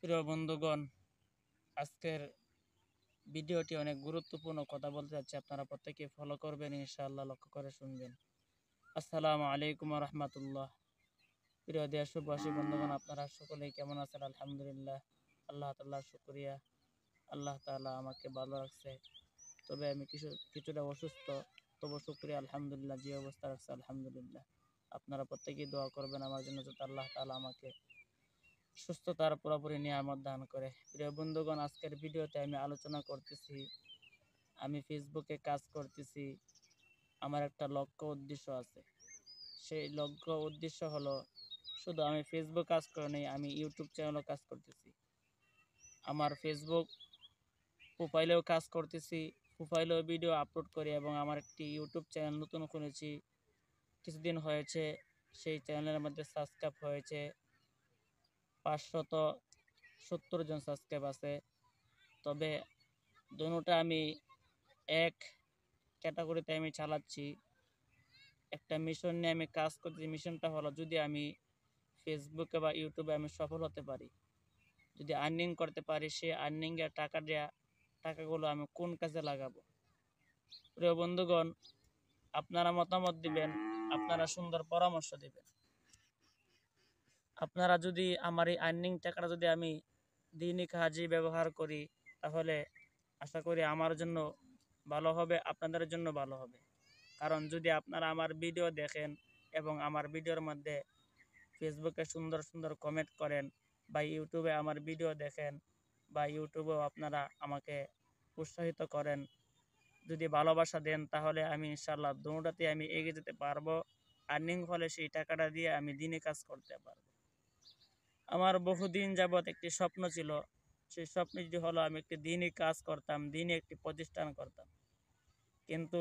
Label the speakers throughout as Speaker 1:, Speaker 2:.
Speaker 1: প্রিয় বন্ধুগণ, আজকের ভিডিওটি অনেক গুরুত্বপূর্ণ কথা বলতে যাচ্ছি। আপনারা প্রত্যেকে ফলো করবেন, ইনশাআল্লাহ লক্ষ্য করে শুনবেন। আসসালামু আলাইকুম ওয়া রাহমাতুল্লাহ। প্রিয় দেশবাসী বন্ধুগণ, আপনারা সকলেই কেমন আছেন? আলহামদুলিল্লাহ, আল্লাহ তাআলার শুকরিয়া। আল্লাহ তাআলা আমাকে ভালো রাখছে, তবে আমি কিছুটা অসুস্থ, তবু শুকরিয়া আলহামদুলিল্লাহ। যে অবস্থা রাখছে আলহামদুলিল্লাহ। আপনারা প্রত্যেকেই দোয়া করবেন আমার জন্য, যাতে আল্লাহ তাআলা আমাকে সুস্থতার পুরোপুরি নিয়ামত দান করে। প্রিয় বন্ধুগণ, আজকের ভিডিওতে আমি আলোচনা করতেছি, আমি ফেসবুকে কাজ করতেছি, আমার একটা লক্ষ্য উদ্দেশ্য আছে। সেই লক্ষ্য উদ্দেশ্য হলো, শুধু আমি ফেসবুক কাজ করে নেই, আমি ইউটিউব চ্যানেলও কাজ করতেছি। আমার ফেসবুক প্রোফাইলেও কাজ করতেছি, প্রোফাইলেও ভিডিও আপলোড করি, এবং আমার একটি ইউটিউব চ্যানেল নতুন খুলেছি, কিছুদিন হয়েছে। সেই চ্যানেলের মধ্যে সাবস্ক্রাইব হয়েছে 570 জন সাবস্ক্রাইব আছে। তবে দুটোটা আমি এক ক্যাটাগরিতে আমি চালাচ্ছি। একটা মিশন নিয়ে আমি কাজ করছি। মিশনটা হলো, যদি আমি ফেসবুকে বা ইউটিউবে আমি সফল হতে পারি, যদি আর্নিং করতে পারি, সে আর্নিংয়ের টাকাগুলো আমি কোন কাজে লাগাবো। প্রিয় বন্ধুগণ, আপনারা মতামত দিবেন, আপনারা সুন্দর পরামর্শ দিবেন। আপনারা যদি আমার এই আর্নিং টাকাটা যদি আমি দিনই কাজে ব্যবহার করি, তাহলে আশা করি আমার জন্য ভালো হবে, আপনাদের জন্য ভালো হবে। কারণ যদি আপনারা আমার ভিডিও দেখেন এবং আমার ভিডিওর মধ্যে ফেসবুকে সুন্দর সুন্দর কমেন্ট করেন, বা ইউটিউবে আমার ভিডিও দেখেন, বা ইউটিউবেও আপনারা আমাকে উৎসাহিত করেন, যদি ভালোবাসা দেন, তাহলে আমি ইনশাআল্লাহ দুটোটাতে আমি এগিয়ে যেতে পারবো। আর্নিং হলে সেই টাকাটা দিয়ে আমি দিনে কাজ করতে পারবো। আমার বহুদিন যাবৎ একটি স্বপ্ন ছিল। সেই স্বপ্নটি হলো, আমি একটি দিনই কাজ করতাম, দিনে একটি প্রতিষ্ঠান করতাম। কিন্তু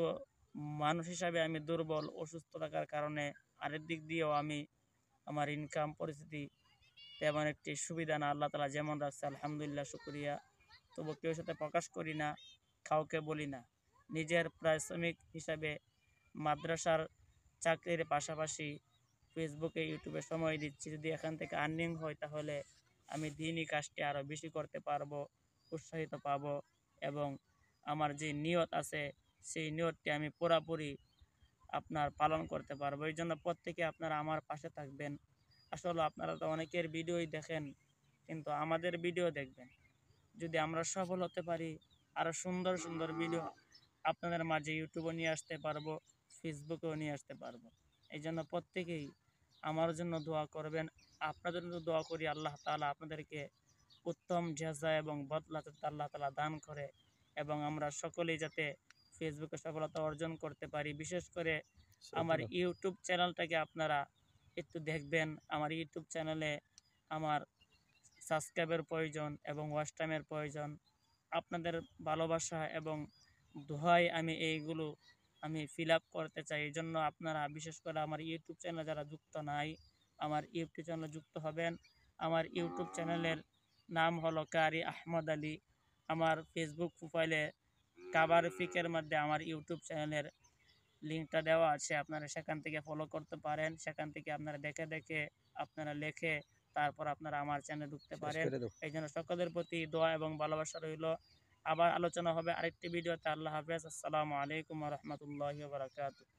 Speaker 1: মানুষ হিসাবে আমি দুর্বল, অসুস্থ থাকার কারণে আরেক দিক দিয়েও আমি আমার ইনকাম পরিস্থিতি তেমন একটি সুবিধা না। আল্লাহ তাআলা যেমন রাখছে আলহামদুলিল্লাহ, শুকরিয়া। তবু কেউ সাথে প্রকাশ করি না, কাউকে বলি না। নিজের পারিশ্রমিক হিসাবে মাদ্রাসার চাকরির পাশাপাশি ফেসবুকে ইউটিউবে সময় দিচ্ছি। যদি এখান থেকে আর্নিং হয়, তাহলে আমি দিনই কাজটি আরও বেশি করতে পারবো, উৎসাহিত পাবো, এবং আমার যে নিয়ত আছে, সেই নিয়তটি আমি পুরোপুরি আপনার পালন করতে পারবো। এই জন্য প্রত্যেকে আপনারা আমার পাশে থাকবেন। আসলে আপনারা তো অনেকের ভিডিওই দেখেন, কিন্তু আমাদের ভিডিও দেখবেন। যদি আমরা সফল হতে পারি, আরও সুন্দর সুন্দর ভিডিও আপনাদের মাঝে ইউটিউবে নিয়ে আসতে পারবো, ফেসবুকেও নিয়ে আসতে পারবো। এই জন্য প্রত্যেকেই আমার জন্য দোয়া করবেন। আপনাদের জন্য দোয়া করি, আল্লাহ তাআলা আপনাদেরকে উত্তম জাযা এবং বদলা যাতে আল্লাহ তাআলা দান করে, এবং আমরা সকলেই যাতে ফেসবুকে সফলতা অর্জন করতে পারি। বিশেষ করে আমার ইউটিউব চ্যানেলটাকে আপনারা একটু দেখবেন। আমার ইউটিউব চ্যানেলে আমার সাবস্ক্রাইবের প্রয়োজন এবং ওয়াচ টাইমের প্রয়োজন। আপনাদের ভালোবাসা এবং দোহায় আমি এইগুলো ফিল আপ করতে চাই। এই জন্য আপনারা বিশেষ করে আমার ইউটিউব চ্যানেলে যারা যুক্ত নাই, আমার ইউটিউব চ্যানেলে যুক্ত হবেন। আমার ইউটিউব চ্যানেলের নাম হলো কারি আহমদ আলী। আমার ফেসবুক প্রোফাইলে কাভার পিকের মধ্যে আমার ইউটিউব চ্যানেলের লিঙ্কটা দেওয়া আছে। আপনারা সেখান থেকে ফলো করতে পারেন। সেখান থেকে আপনারা দেখে দেখে আপনারা লেখে তারপর আপনারা আমার চ্যানেলে ঢুকতে পারেন। এই জন্য সকলের প্রতি দোয়া এবং ভালোবাসা রইল। আবার আলোচনা হবে আরেকটি ভিডিওতে। আল্লাহ হাফেজ। আসসালামু আলাইকুম ওয়া রাহমাতুল্লাহি ওয়া বারাকাতুহু।